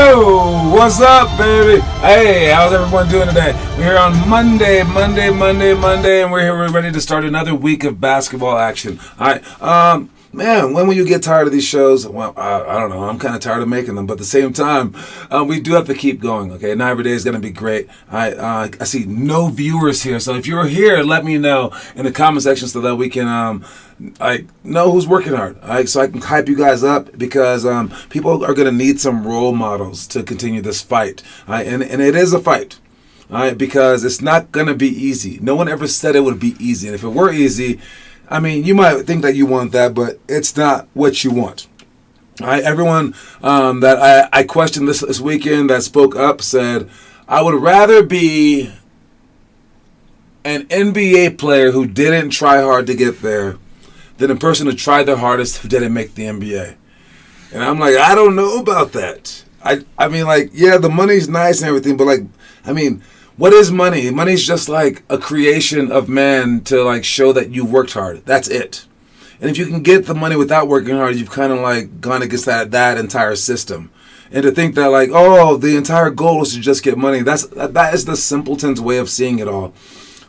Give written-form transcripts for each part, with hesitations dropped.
Yo, what's up, baby? Hey, how's everyone doing today? We're here on Monday, and we're here. We're ready to start another week of basketball action. All right, man, when will you get tired of these shows? Well, I don't know. I'm kind of tired of making them, but at the same time, we do have to keep going. Okay, not every day is going to be great. I see no viewers here, so if you're here, let me know in the comment section so that we can I know who's working hard, so I can hype you guys up, because people are going to need some role models to continue this fight, and it is a fight, because it's not going to be easy. No one ever said it would be easy, and if it were easy, I mean, you might think that you want that, but it's not what you want. Everyone that I questioned this weekend that spoke up said, I would rather be an NBA player who didn't try hard to get there than a person who tried their hardest who didn't make the NBA. And I'm like, I don't know about that. I mean, like, yeah, the money's nice and everything, but, like, I mean, what is money? Money's just like a creation of man to, like, show that you worked hard. That's it. And if you can get the money without working hard, you've kind of, like, gone against that entire system. And to think that, like, oh, the entire goal is to just get money, that is the simpleton's way of seeing it all.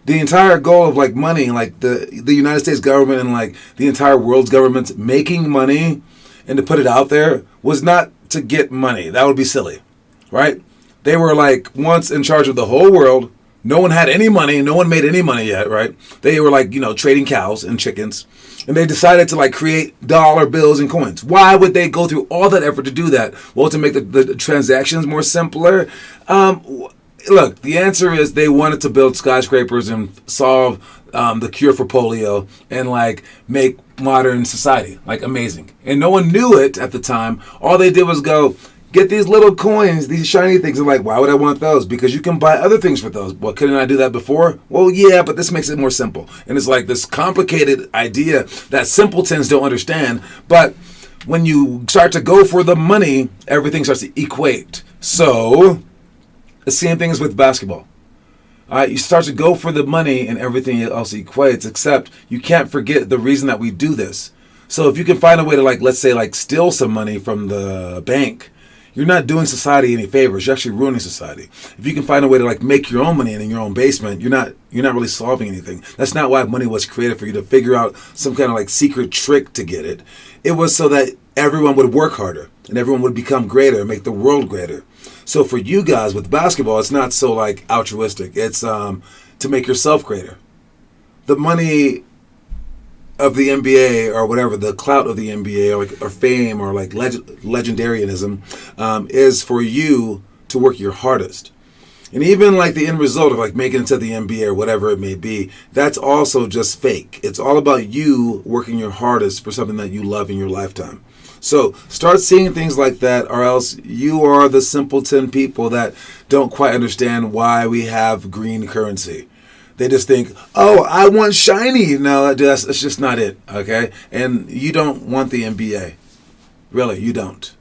The entire goal of, like, money, like the United States government and, like, the entire world's governments making money and to put it out there was not to get money. That would be silly, right? They were, like, once in charge of the whole world. No one had any money. No one made any money yet, right? They were, like, trading cows and chickens. And they decided to, like, create dollar bills and coins. Why would they go through all that effort to do that? Well, to make the transactions more simpler. Look, the answer is they wanted to build skyscrapers and solve the cure for polio and, like, make modern society, like, amazing. And no one knew it at the time. All they did was go, get these little coins, these shiny things. And, like, why would I want those? Because you can buy other things for those. Well, couldn't I do that before? Well, yeah, but this makes it more simple. And it's like this complicated idea that simpletons don't understand. But when you start to go for the money, everything starts to equate. So the same thing is with basketball. You start to go for the money and everything else equates, except you can't forget the reason that we do this. So if you can find a way to, like, let's say, like, steal some money from the bank, you're not doing society any favors. You're actually ruining society. If you can find a way to, like, make your own money in your own basement, you're not really solving anything. That's not why money was created, for you to figure out some kind of, like, secret trick to get it. It was so that everyone would work harder and everyone would become greater and make the world greater. So for you guys with basketball, it's not so, like, altruistic. It's to make yourself greater. The money of the NBA or whatever, the clout of the NBA or fame or, like, legendarianism is for you to work your hardest. And even, like, the end result of, like, making it to the NBA or whatever it may be, that's also just fake. It's all about you working your hardest for something that you love in your lifetime. So start seeing things like that, or else you are the simpleton people that don't quite understand why we have green currency. They just think, oh, I want shiny. No, that's just not it, okay? And you don't want the NBA. Really, you don't.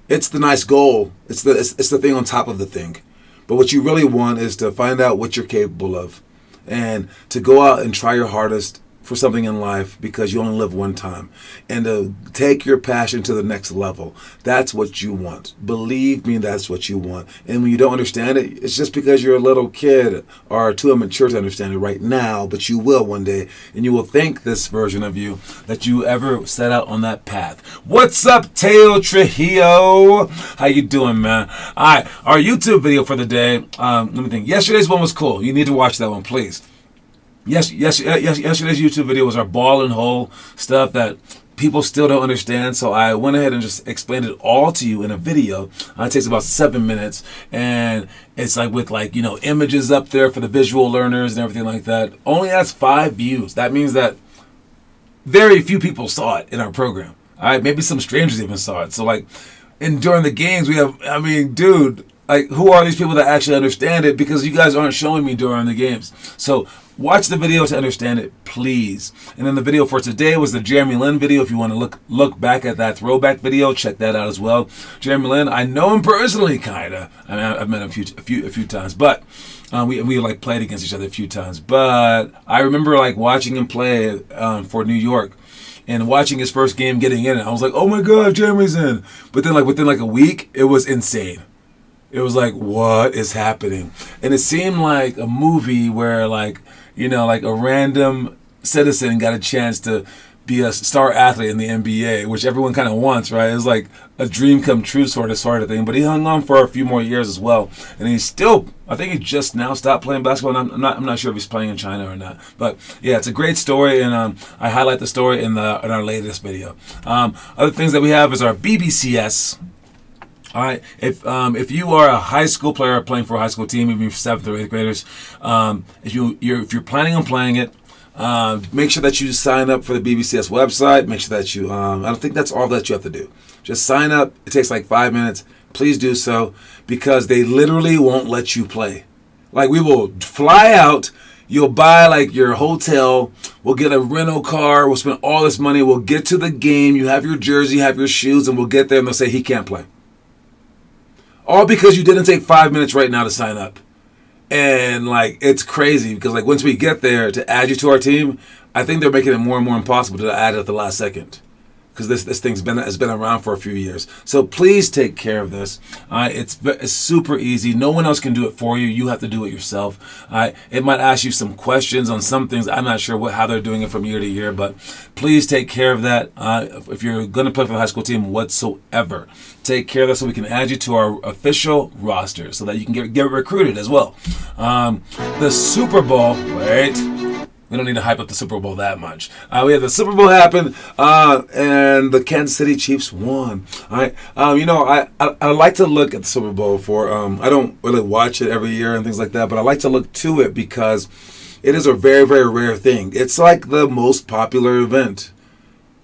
It's the nice goal. It's the thing on top of the thing. But what you really want is to find out what you're capable of and to go out and try your hardest for something in life, because you only live one time, and to take your passion to the next level. That's what you want. Believe me, that's what you want. And when you don't understand it, it's just because you're a little kid or too immature to understand it right now, but you will one day, and you will thank this version of you that you ever set out on that path. What's up, Teo Trujillo? How you doing, man? All right, our YouTube video for the day, let me think. Yesterday's one was cool. You need to watch that one, please. Yesterday's YouTube video was our ball and hole stuff that people still don't understand. So I went ahead and just explained it all to you in a video. It takes about 7 minutes, and it's like with, like, images up there for the visual learners and everything like that. Only has 5 views. That means that very few people saw it in our program. All right, maybe some strangers even saw it. So, like, and during the games we have, I mean, dude, like, who are these people that actually understand it? Because you guys aren't showing me during the games. So watch the video to understand it, please. And then the video for today was the Jeremy Lin video. If you want to look back at that throwback video, check that out as well. Jeremy Lin, I know him personally, kinda. I mean, I've met him a few times, but we like played against each other a few times. But I remember like watching him play for New York. And watching his first game, getting in it, I was like, "Oh my God, Jeremy's in!" But then, like within like a week, it was insane. It was like, what is happening? And it seemed like a movie where, like, you know, like a random citizen got a chance to be a star athlete in the NBA, which everyone kind of wants, right? It's like a dream come true sort of thing. But he hung on for a few more years as well, and he's still. I think he just now stopped playing basketball. And I'm not sure if he's playing in China or not. But yeah, it's a great story, and I highlight the story in our latest video. Other things that we have is our BBCS. All right. If you are a high school player playing for a high school team, even if you're 7th or 8th graders, if you're planning on playing it, make sure that you sign up for the BBCS website. Make sure that you. I don't think that's all that you have to do. Just sign up. It takes like 5 minutes. Please do so, because they literally won't let you play. Like, we will fly out. You'll buy like your hotel. We'll get a rental car. We'll spend all this money. We'll get to the game. You have your jersey, have your shoes, and we'll get there and they'll say he can't play. All because you didn't take 5 minutes right now to sign up. And like, it's crazy because like once we get there to add you to our team, I think they're making it more and more impossible to add it at the last second. Because this thing's has been around for a few years. So please take care of this. It's super easy. No one else can do it for you. You have to do it yourself. It might ask you some questions on some things. I'm not sure how they're doing it from year to year, but please take care of that. If you're going to play for the high school team whatsoever, take care of that so we can add you to our official roster so that you can get recruited as well. The Super Bowl, wait. We don't need to hype up the Super Bowl that much. We had the Super Bowl happen, and the Kansas City Chiefs won. All right. I like to look at the Super Bowl for. I don't really watch it every year and things like that, but I like to look to it because it is a very, very rare thing. It's like the most popular event,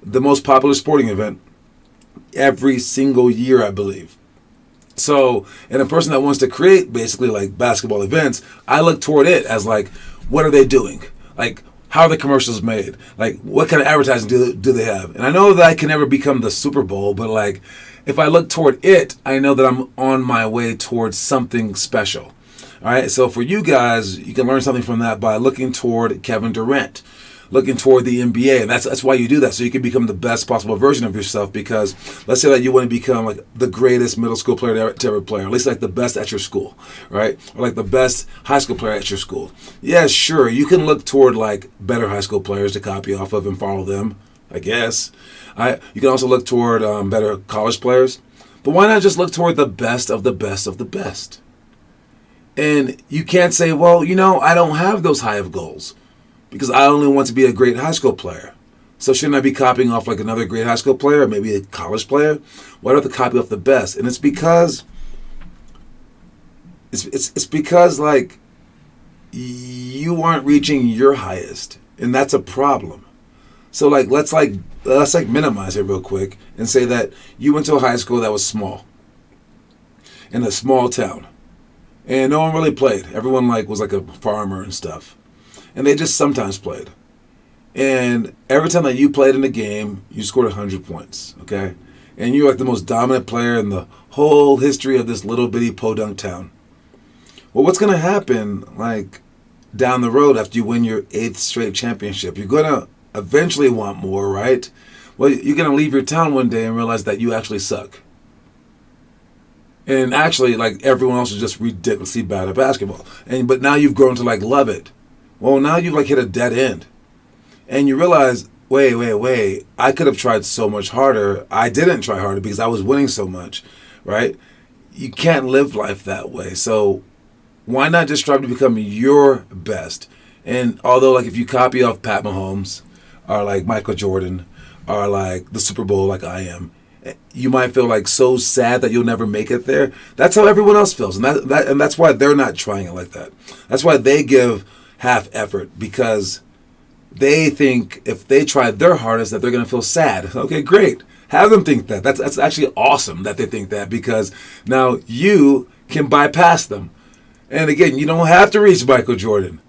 the most popular sporting event every single year, I believe. So, and a person that wants to create basically like basketball events, I look toward it as like, what are they doing? Like, how are the commercials made? Like, what kind of advertising do they have? And I know that I can never become the Super Bowl, but like, if I look toward it, I know that I'm on my way towards something special. All right, so for you guys, you can learn something from that by looking toward Kevin Durant, looking toward the NBA. And that's why you do that, so you can become the best possible version of yourself. Because let's say that you want to become like the greatest middle school player to ever play, or at least like the best at your school, right? Or like the best high school player at your school. Yeah, sure, you can look toward like better high school players to copy off of and follow them, I guess. You can also look toward better college players. But why not just look toward the best of the best of the best? And you can't say, well, I don't have those high of goals, because I only want to be a great high school player. So shouldn't I be copying off like another great high school player, or maybe a college player? Why do I have to copy off the best? And it's because like you aren't reaching your highest, and that's a problem. So like let's minimize it real quick and say that you went to a high school that was small, in a small town, and no one really played. Everyone was like a farmer and stuff. And they just sometimes played. And every time that you played in the game, you scored 100 points, okay? And you're like the most dominant player in the whole history of this little bitty podunk town. Well, what's going to happen, like, down the road after you win your 8th straight championship? You're going to eventually want more, right? Well, you're going to leave your town one day and realize that you actually suck. And actually, like, everyone else is just ridiculously bad at basketball. But now you've grown to, like, love it. Well, now you've like hit a dead end. And you realize, wait, I could have tried so much harder. I didn't try harder because I was winning so much, right? You can't live life that way. So why not just strive to become your best? And although like if you copy off Pat Mahomes or like Michael Jordan or like the Super Bowl like I am, you might feel like so sad that you'll never make it there. That's how everyone else feels. And that's why they're not trying it like that. That's why they give half effort, because they think if they try their hardest that they're going to feel sad. Okay, great. Have them think that. That's actually awesome that they think that, because now you can bypass them. And again, you don't have to reach Michael Jordan.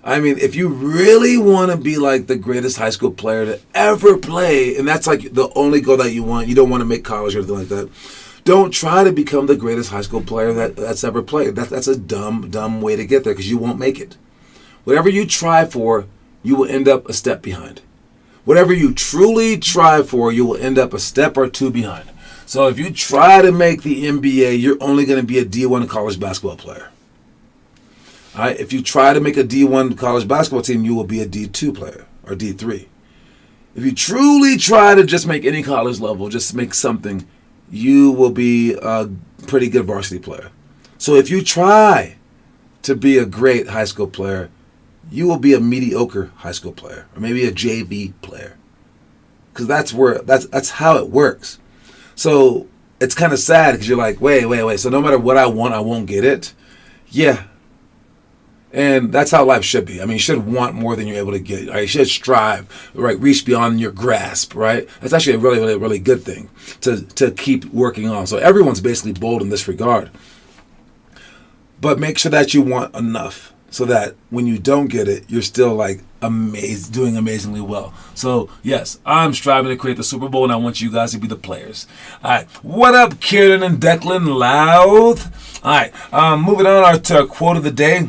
I mean, if you really want to be like the greatest high school player to ever play, and that's like the only goal that you want, you don't want to make college or anything like that, don't try to become the greatest high school player that's ever played. That's a dumb way to get there because you won't make it. Whatever you try for, you will end up a step behind. Whatever you truly try for, you will end up a step or two behind. So if you try to make the NBA, you're only going to be a D1 college basketball player. All right? If you try to make a D1 college basketball team, you will be a D2 player or D3. If you truly try to just make any college level, just make something, you will be a pretty good varsity player. So if you try to be a great high school player, you will be a mediocre high school player or maybe a JV player. Because that's how it works. So it's kind of sad because you're like, wait. So no matter what I want, I won't get it. Yeah. And that's how life should be. I mean, you should want more than you're able to get. Right? You should strive, right? Reach beyond your grasp, right? That's actually a really good thing to keep working on. So everyone's basically bold in this regard. But make sure that you want enough so that when you don't get it, you're still like doing amazingly well. So yes, I'm striving to create the Super Bowl, and I want you guys to be the players. All right, what up, Kieran and Declan Louth? All right, moving on to our quote of the day.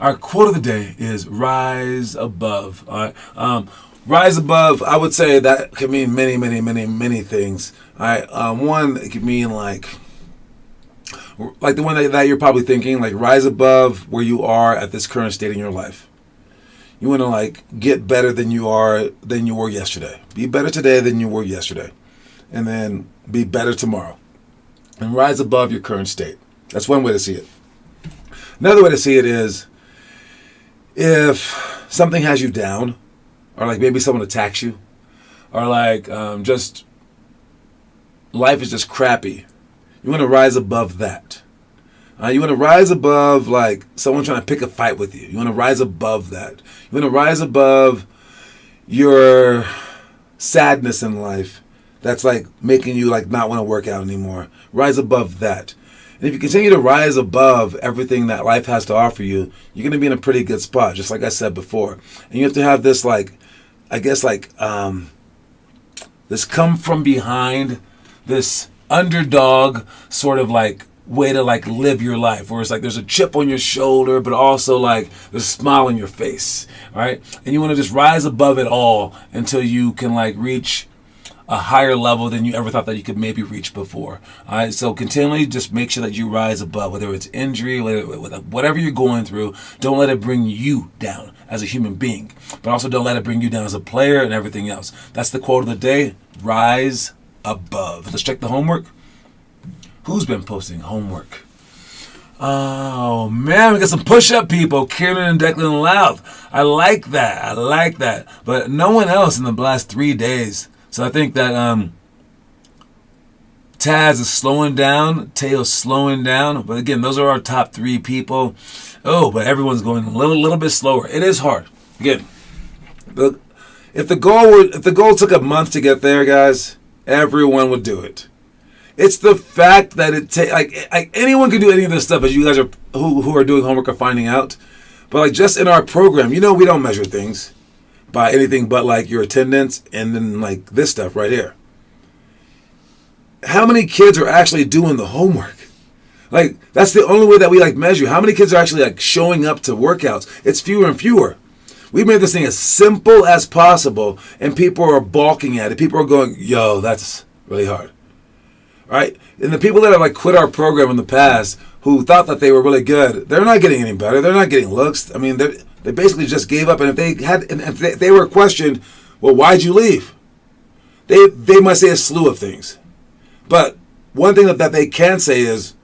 Our quote of the day is rise above. All right, rise above. I would say that could mean many things. All right, one, it could mean like the one that you're probably thinking, like rise above where you are at this current state in your life. You want to like get better than you were yesterday. Be better today than you were yesterday. And then be better tomorrow. And rise above your current state. That's one way to see it. Another way to see it is if something has you down, or like maybe someone attacks you, or like just life is just crappy. You want to rise above that. You want to rise above like someone trying to pick a fight with you. You want to rise above that. You want to rise above your sadness in life that's like making you like not want to work out anymore. Rise above that. And if you continue to rise above everything that life has to offer you, you're going to be in a pretty good spot, just like I said before. And you have to have this like, I guess like this come from behind, this underdog sort of like way to like live your life, where it's like there's a chip on your shoulder, but also like there's a smile on your face, right? And you want to just rise above it all until you can like reach a higher level than you ever thought that you could maybe reach before. All right, so continually just make sure that you rise above, whether it's injury, whatever you're going through. Don't let it bring you down as a human being, but also don't let it bring you down as a player and everything else. That's the quote of the day. Rise above. Let's check the homework. Who's been posting homework? Oh man, we got some push-up people. Kieran and Declan Louth. I like that. But no one else in the last 3 days. So I think that Taz is slowing down. Teo's slowing down. But again, those are our top 3 people. Oh, but everyone's going a little bit slower. It is hard. Again, if the goal took a month to get there, guys, everyone would do it. It's the fact that like anyone can do any of this stuff, as you guys are who are doing homework are finding out. But like just in our program, we don't measure things by anything but like your attendance and then like this stuff right here. How many kids are actually doing the homework? Like that's the only way that we like measure. How many kids are actually like showing up to workouts? It's fewer and fewer. We made this thing as simple as possible, and people are balking at it. People are going, yo, that's really hard. Right? And the people that have like quit our program in the past who thought that they were really good, they're not getting any better. They're not getting looks. I mean, they basically just gave up. And if they were questioned, well, why'd you leave? They might say a slew of things. But one thing that they can say is,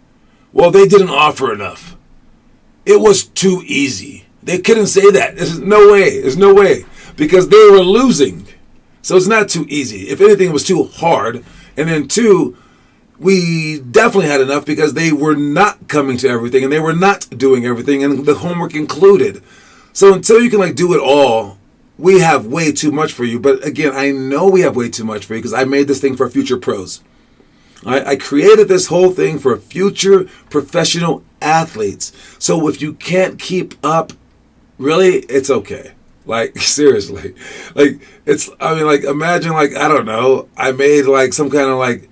well, they didn't offer enough. It was too easy. They couldn't say that. There's no way. There's no way. Because they were losing. So it's not too easy. If anything, it was too hard. And then 2, we definitely had enough because they were not coming to everything and they were not doing everything, and the homework included. So until you can like do it all, we have way too much for you. But again, I know we have way too much for you because I made this thing for future pros. I created this whole thing for future professional athletes. So if you can't keep up, really, it's okay. Like, seriously. Like, imagine, like, I don't know, I made, like, some kind of, like,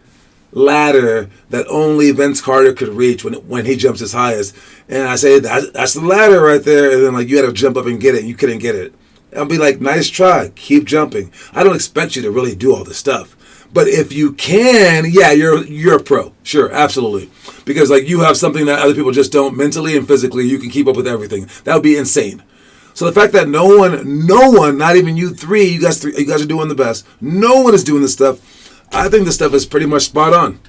ladder that only Vince Carter could reach when he jumps his highest. And I say, that's the ladder right there. And then, like, you had to jump up and get it. And you couldn't get it. I'll be like, nice try. Keep jumping. I don't expect you to really do all this stuff. But if you can, yeah, you're a pro. Sure, absolutely. Because, like, you have something that other people just don't mentally and physically. You can keep up with everything. That would be insane. So the fact that no one, not even you guys are doing the best. No one is doing this stuff. I think this stuff is pretty much spot on.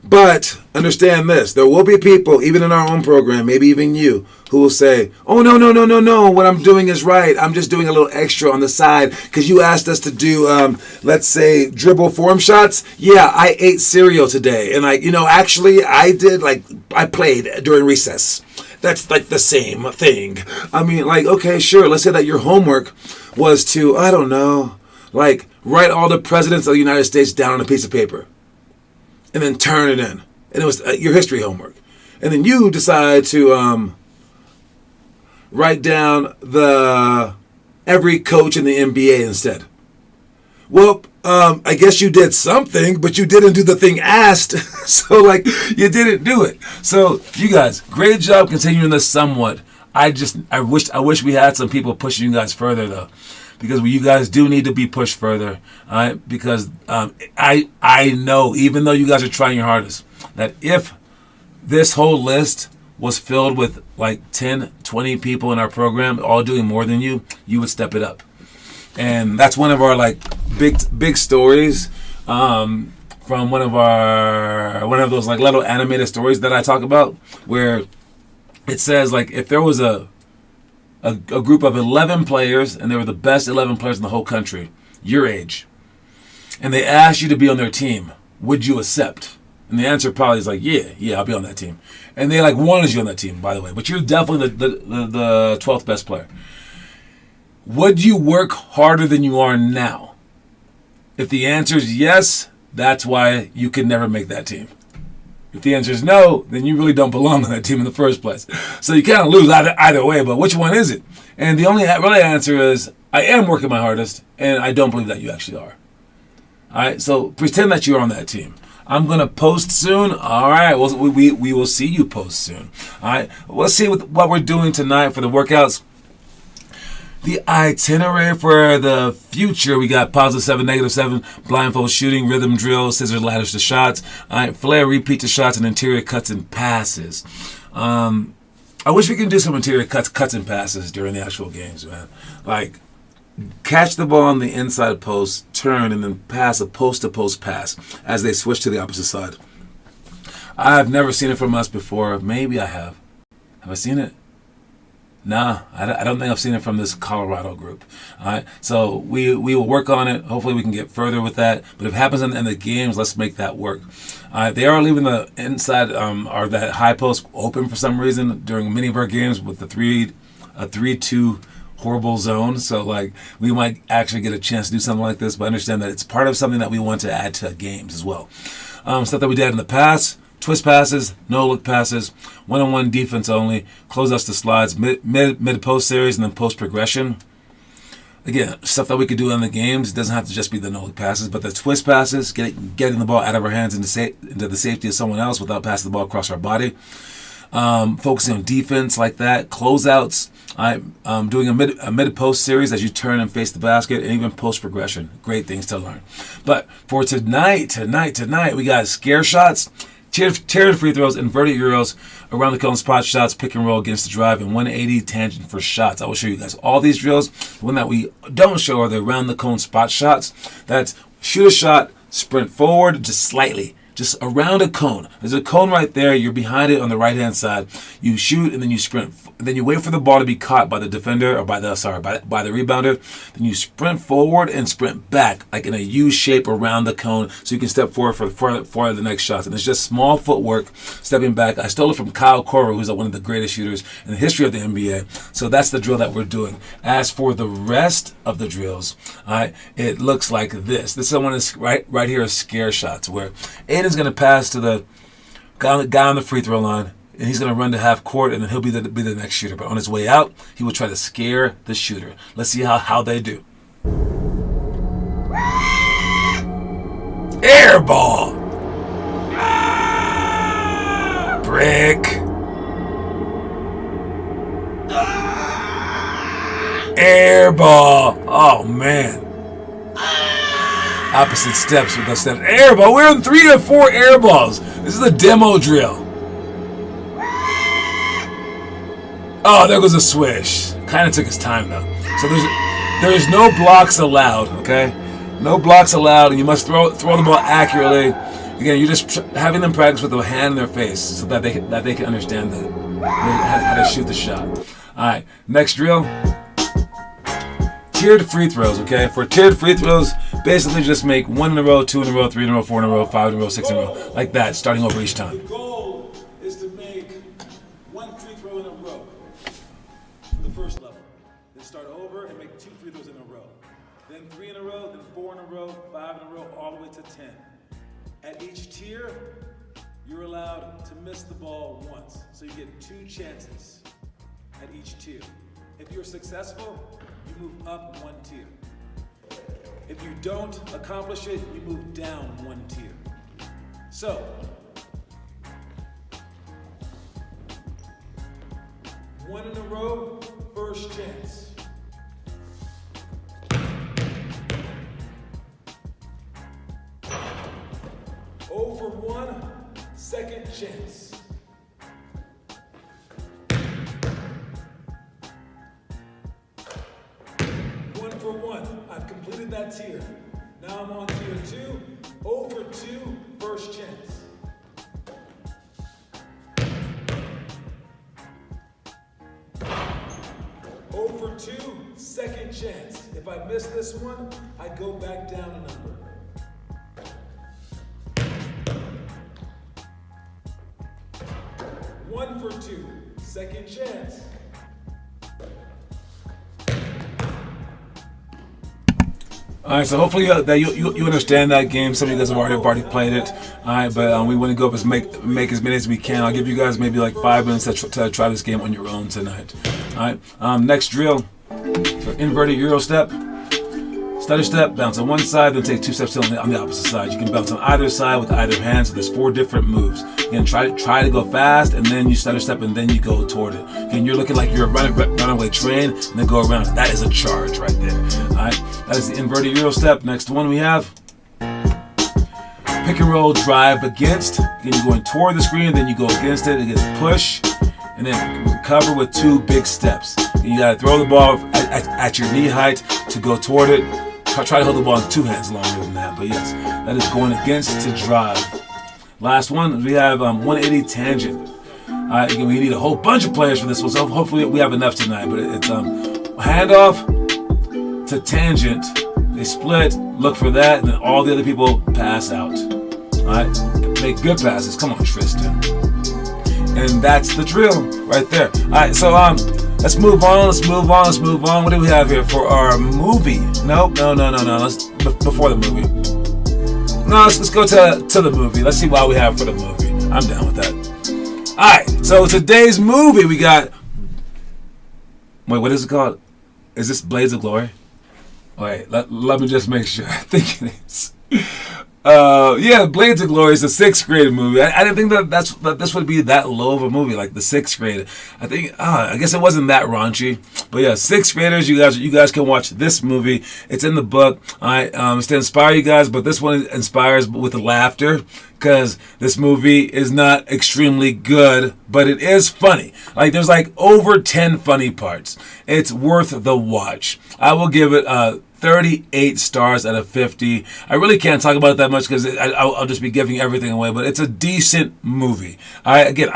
But understand this. There will be people, even in our own program, maybe even you, who will say, oh, no. What I'm doing is right. I'm just doing a little extra on the side because you asked us to do, let's say, dribble form shots. Yeah, I ate cereal today. And, like, actually, I played during recess. That's like the same thing. I mean, like, okay, sure. Let's say that your homework was to, I don't know, like, write all the presidents of the United States down on a piece of paper and then turn it in. And it was your history homework. And then you decide to write down every coach in the NBA instead. Well, I guess you did something, but you didn't do the thing asked. So, like, you didn't do it. So, you guys, great job continuing this somewhat. I wish we had some people pushing you guys further, though. Because you guys do need to be pushed further. All right? Because I know, even though you guys are trying your hardest, that if this whole list was filled with like 10, 20 people in our program, all doing more than you would step it up. And that's one of our like big stories from one of those like little animated stories that I talk about, where it says like if there was a group of 11 players and they were the best 11 players in the whole country, your age, and they asked you to be on their team, would you accept? And the answer probably is like, yeah, I'll be on that team. And they like wanted you on that team, by the way, but you're definitely the 12th best player. Would you work harder than you are now? If the answer is yes, that's why you could never make that team. If the answer is no, then you really don't belong on that team in the first place. So you kind of lose either way, but which one is it? And the only really answer is, I am working my hardest, and I don't believe that you actually are. All right, so pretend that you're on that team. I'm going to post soon. All right, we will see you post soon. All right, let's see what we're doing tonight for the workouts. The itinerary for the future, we got +7, -7, blindfold shooting, rhythm drill, scissors, ladders to shots, all right, flare, repeat to shots, and interior cuts and passes. I wish we could do some interior cuts and passes during the actual games, man. Like, catch the ball on the inside post, turn, and then pass a post-to-post pass as they switch to the opposite side. I've never seen it from us before. Maybe I have. Have I seen it? Nah, I don't think I've seen it from this Colorado group. All right, so we will work on it. Hopefully we can get further with that. But if it happens in the games, let's make that work. All right, they are leaving the inside or that high post open for some reason during many of our games with the 3-2 horrible zone. So like we might actually get a chance to do something like this, but understand that it's part of something that we want to add to games as well. Stuff that we did in the past. Twist passes, no-look passes, one-on-one defense only, closeouts to slides, mid-post series, and then post-progression. Again, stuff that we could do in the games. It doesn't have to just be the no-look passes, but the twist passes, getting the ball out of our hands into the safety of someone else without passing the ball across our body. Focusing on defense like that, closeouts, doing a mid-post series as you turn and face the basket, and even post-progression. Great things to learn. But for tonight, we got scare shots, tiered free throws, inverted euros, around the cone spot shots, pick and roll against the drive, and 180 tangent for shots. I will show you guys all these drills. The one that we don't show are the around the cone spot shots. That's shoot a shot, sprint forward just slightly, just around a cone. There's a cone right there. You're behind it on the right-hand side. You shoot, and then you sprint. Then you wait for the ball to be caught by the defender, or by the rebounder. Then you sprint forward and sprint back, like in a U shape around the cone, so you can step forward for the next shots. And it's just small footwork, stepping back. I stole it from Kyle Korver, who's one of the greatest shooters in the history of the NBA. So that's the drill that we're doing. As for the rest of the drills, all right, it looks like this. This one is right here is scare shots, where 8 Brandon's going to pass to the guy on the free throw line, and he's going to run to half court, and then he'll be the next shooter. But on his way out, he will try to scare the shooter. Let's see how they do. Air ball. Brick. Air ball. Oh, man. Opposite steps with those steps. Air ball. We're in 3 to 4 air balls. This is a demo drill. Oh, there goes a swish. Kind of took his time, though. So there's no blocks allowed, okay? No blocks allowed, and you must throw the ball accurately. Again, you're just having them practice with a hand in their face so that they can understand how to shoot the shot. All right, next drill. Tiered free throws, okay? For tiered free throws, basically just make 1 in a row, 2 in a row, 3 in a row, 4 in a row, 5 in a row, 6 in a row, like that, starting over each time. The goal is to make 1 free throw in a row for the first level. Then start over and make 2 free throws in a row. Then 3 in a row, then 4 in a row, 5 in a row, all the way to 10. At each tier, you're allowed to miss the ball once. So you get 2 chances at each tier. If you're successful, you move up 1 tier. If you don't accomplish it, you move down 1 tier. So, one in a row, first chance. Over 1, second chance. 1 for 1. I've completed that tier. Now I'm on tier 2. Over 2, first chance. Over 2, second chance. If I miss this one, I go back down a number. One for 2, second chance. All right, so hopefully that you understand that game. Some of you guys have already played it. All right, but we want to go up make as many as we can. I'll give you guys maybe like 5 minutes to try this game on your own tonight. All right, next drill, so inverted Euro step. Stutter step, bounce on one side, then take 2 steps on the opposite side. You can bounce on either side with either hand, so there's 4 different moves. Again, try to go fast, and then you stutter step, and then you go toward it. Again, you're looking like you're a runaway train, and then go around. That is a charge right there. All right, that is the inverted Euro step. Next one we have pick and roll drive against. Again, you're going toward the screen, then you go against it. Again, push, and then recover with 2 big steps. And you got to throw the ball at your knee height to go toward it. Try to hold the ball in 2 hands longer than that, but yes, that is going against to drive. Last one, we have 180 tangent. We need a whole bunch of players for this one, so hopefully we have enough tonight. But it's handoff to tangent. They split, look for that, and then all the other people pass out. All right, make good passes. Come on, Tristan. And that's the drill right there. All right, so let's move on. What do we have here for our movie? No. Let's before the movie. No, let's go to the movie. Let's see what we have for the movie. I'm down with that. All right. So today's movie we got. Wait, what is it called? Is this Blades of Glory? Wait, let me just make sure. I think it is. Yeah, Blades of Glory is a 6th grade movie. I didn't think that this would be that low of a movie, like the 6th grade. I guess it wasn't that raunchy. But yeah, 6th graders, you guys can watch this movie. It's in the book. It's to inspire you guys, but this one inspires with laughter because this movie is not extremely good, but it is funny. Like there's like over 10 funny parts. It's worth the watch. I will give it 38 stars out of 50. I really can't talk about it that much because I'll just be giving everything away, but it's a decent movie. I give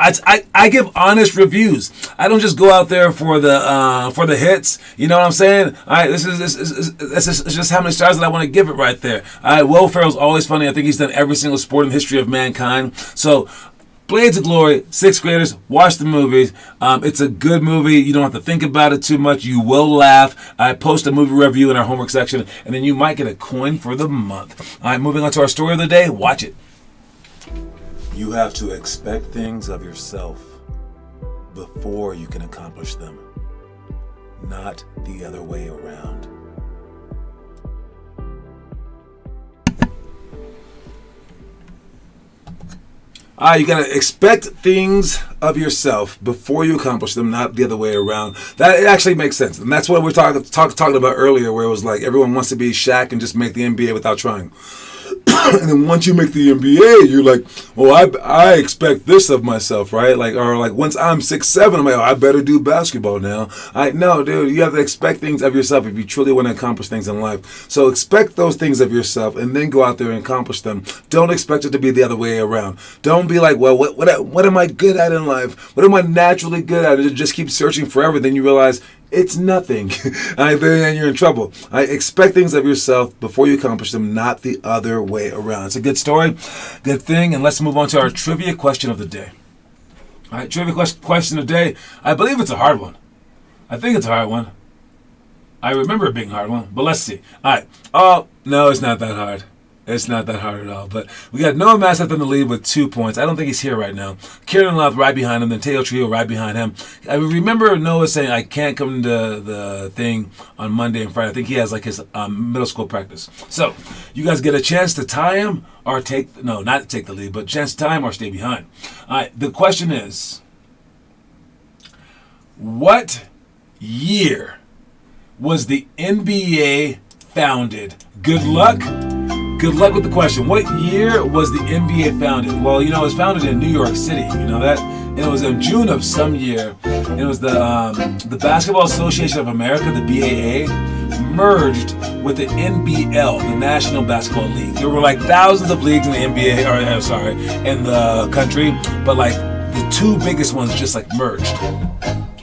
honest reviews. I don't just go out there for the hits. You know what I'm saying? All right, this is just how many stars that I want to give it right there. All right, Will Ferrell's always funny. I think he's done every single sport in the history of mankind. So Blades of Glory, 6th graders, watch the movie. It's a good movie. You don't have to think about it too much. You will laugh. I post a movie review in our homework section, and then you might get a coin for the month. All right, moving on to our story of the day. Watch it. You have to expect things of yourself before you can accomplish them, not the other way around. You gotta expect things of yourself before you accomplish them, not the other way around. That it actually makes sense, and that's what we're talking about earlier, where it was like everyone wants to be Shaq and just make the NBA without trying. And then once you make the NBA, you're like, well, I expect this of myself, right? Or once I'm 6'7", I'm like, oh, I better do basketball now. No, dude, you have to expect things of yourself if you truly want to accomplish things in life. So expect those things of yourself and then go out there and accomplish them. Don't expect it to be the other way around. Don't be like, well, what am I good at in life? What am I naturally good at? And just keep searching forever. Then you realize it's nothing. Then you're in trouble. Expect things of yourself before you accomplish them, not the other way around. It's a good story, good thing, and let's move on to our trivia question of the day. All right, trivia question of the day. I believe it's a hard one. I think it's a hard one. I remember it being a hard one, but let's see. All right. Oh, no, it's not that hard. It's not that hard at all. But we got Noah Masseth in the lead with 2 points. I don't think he's here right now. Kieran Love right behind him. Then Teo Trio right behind him. I remember Noah saying, I can't come to the thing on Monday and Friday. I think he has like his middle school practice. So you guys get a chance to tie him or not take the lead, but chance to tie him or stay behind. All right. The question is, what year was the NBA founded? Good luck. Good luck with the question. What year was the NBA founded? Well, it was founded in New York City. You know that? And it was in June of some year. And it was the Basketball Association of America, the BAA, merged with the NBL, the National Basketball League. There were like thousands of leagues in the NBA, in the country, but like the two biggest ones just like merged.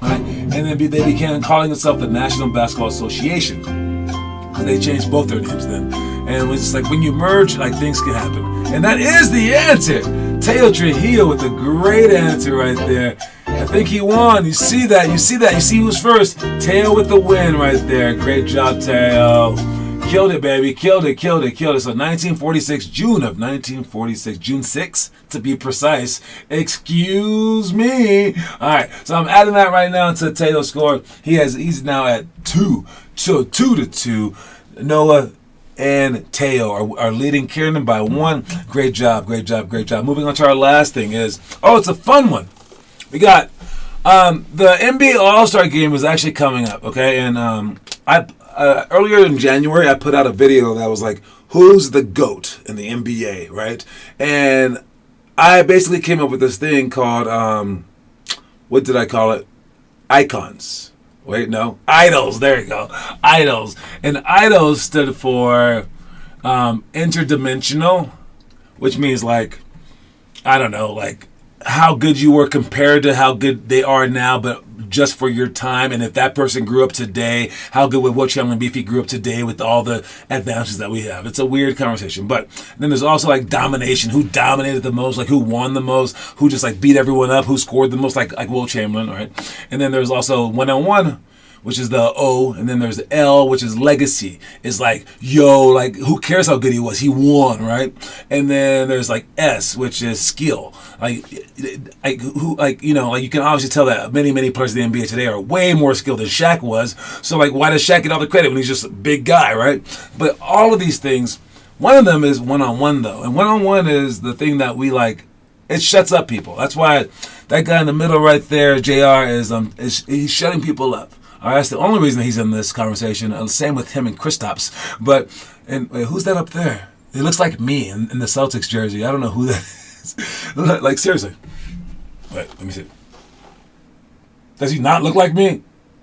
Right? And then they began calling themselves the National Basketball Association. They changed both their names then. And it was just like when you merge, like things can happen. And that is the answer. Teo Trujillo with a great answer right there. I think he won. You see that. You see who's first. Teo with the win right there. Great job, Teo. Killed it, baby. Killed it. So 1946, June of 1946. June 6th, to be precise. Excuse me. All right. So I'm adding that right now to Teo's score. He's now at 2. So 2-2. Noah and Teo are leading Kieran by 1. Great job. Moving on to our last thing is, it's a fun one. We got the NBA All-Star Game was actually coming up, okay? And earlier in January, I put out a video that was like, who's the GOAT in the NBA, right? And I basically came up with this thing called, what did I call it? Icons. Wait, no. Idols. There you go. Idols. And idols stood for interdimensional, which means like, I don't know, like how good you were compared to how good they are now, but just for your time. And if that person grew up today, how good would Will Chamberlain be if he grew up today with all the advances that we have? It's a weird conversation. But then there's also like domination. Who dominated the most? Like who won the most? Who just like beat everyone up? Who scored the most? Like Will Chamberlain, right? And then there's also one-on-one, which is the O, and then there's the L, which is legacy. It's like, like who cares how good he was? He won, right? And then there's like S, which is skill. You can obviously tell that many players in the NBA today are way more skilled than Shaq was. So like, why does Shaq get all the credit when he's just a big guy, right? But all of these things, one of them is one-on-one though, and one-on-one is the thing that we like. It shuts up people. That's why that guy in the middle right there, JR, is he's shutting people up. All right, that's the only reason he's in this conversation. Same with him and Kristaps. But wait, who's that up there? It looks like me in the Celtics jersey. I don't know who that is. Like seriously. Wait, let me see. Does he not look like me?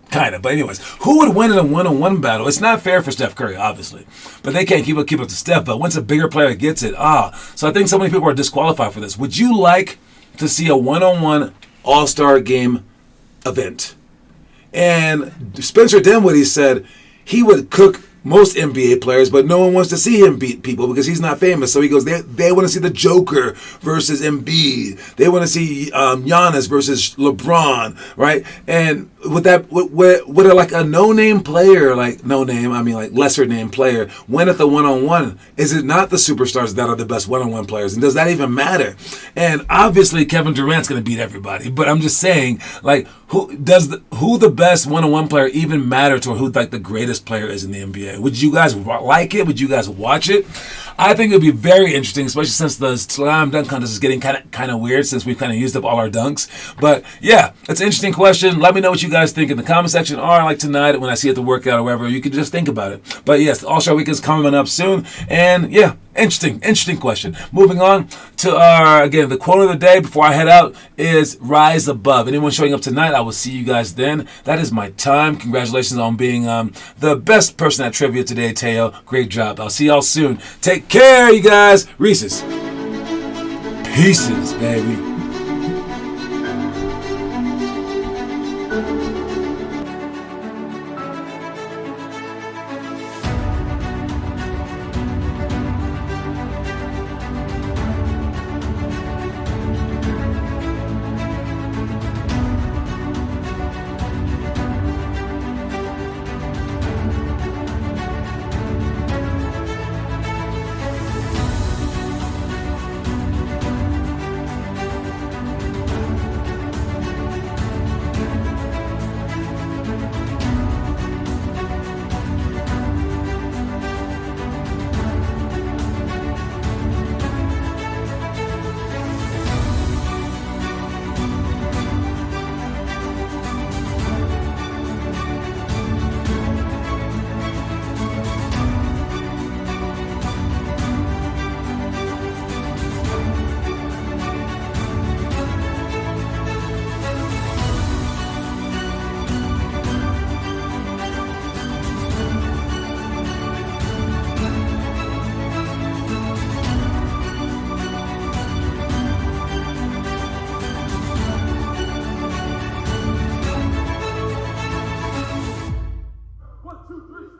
Kind of. But anyways, who would win in a one-on-one battle? It's not fair for Steph Curry, obviously. But they can't keep up to Steph. But once a bigger player gets it, So I think so many people are disqualified for this. Would you like to see a one-on-one All-Star Game event? And Spencer Dinwiddie said he would cook most NBA players, but no one wants to see him beat people because he's not famous. So he goes, they want to see the Joker versus Embiid. They want to see Giannis versus LeBron, right? And with that, with like a no-name player, like no-name, I mean like lesser-name player, win at the one-on-one, is it not the superstars that are the best one-on-one players? And does that even matter? And obviously Kevin Durant's going to beat everybody, but I'm just saying, like, who the best one-on-one player even matter to, or who like the greatest player is in the NBA? Would you guys like it? Would you guys watch it? I think it would be very interesting, especially since the slam dunk contest is getting kind of weird since we've kind of used up all our dunks. But yeah, it's an interesting question. Let me know what you guys think in the comment section, or like tonight when I see it at the workout or wherever. You can just think about it. But yes, the All-Star Week is coming up soon, and yeah, interesting question. Moving on to our, again, the quote of the day before I head out is rise above. Anyone showing up tonight, I will see you guys then. That is my time. Congratulations on being the best person at trivia today, Teo. Great job. I'll see y'all soon. Take care, you guys. Reese's. Pieces, baby.